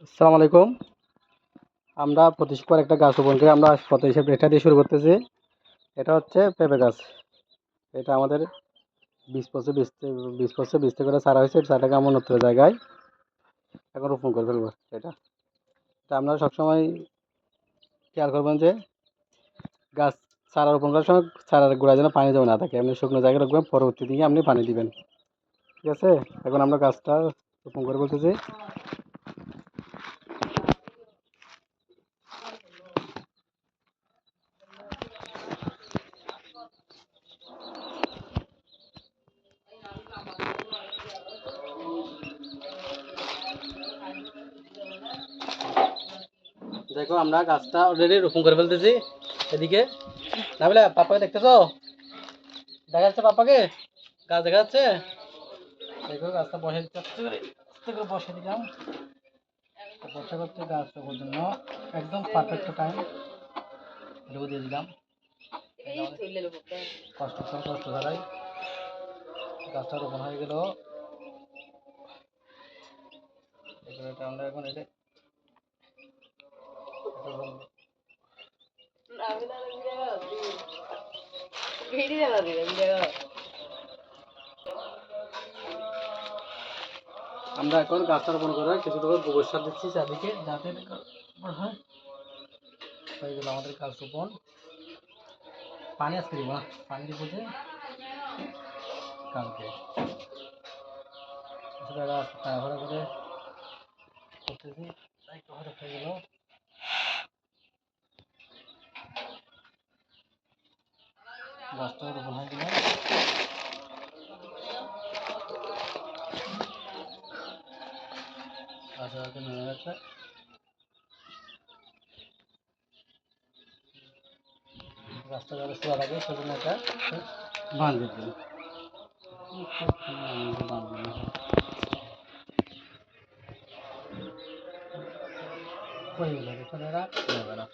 আসসালামু আলাইকুম। আমরা প্রতি শুক্রবার একটা গাছ রোপণ করে আমরা কত হিসেবে এটা দিয়ে শুরু করতেছি। এটা হচ্ছে পেঁপে গাছ। এটা আমাদের 20 বছর করে চারা হয়েছে। চারাটাকে আমরা অন্যত্র জায়গায় এখন রোপণ করে ফেলবো। এটা এটা আপনারা সবসময় খেয়াল করবেন যে গাছ চারা রোপণ করার সময় চারার গোড়ায় যেন পানি জমে না থাকে। আপনি শুকনো জায়গায় রাখবেন, পরবর্তী দিকে আপনি পানি দিবেন। ঠিক আছে? এখন আমরা গাছটা রোপণ করে বলতেছি। দেখো আমরা গাছটা অলরেডি রোপণ করে ফেলতেছি। এদিকে নাবিলা, পাপাকে দেখতেছো? দেখা যাচ্ছে পাপাকে? গাছ দেখা যাচ্ছে? দেখো গাছটা বসে দিতে বসে দিলাম। বসে করতে গাছ রোপণের জন্য একদম পারফেক্ট টাইম ঢুকে দিয়ে দিলাম। কষ্ট ছাড়াই গাছটা রোপণ হয়ে গেল। আমরা এখন এটা আমরা এখন গাছটা রোপণ করে কিছু গোবর সার দিচ্ছি চারদিকে, যাতে হয়। হয়ে গেল আমাদের গাছ রোপণ। পানি আজকে দিব না, পানি দিব যে কালকে। তাড়াহুড়া করে করতেছি, তাই হঠাৎ হয়ে গেল। গাছটা রোপণ হয়ে গেল। গাছটাকে নেমে গেছে। গাছটা যাতে শোয়া থাকে সেজন্য এটা বাঁধিয়ে দিই। হয়ে গেল, এখানে রাখ, নেবে না।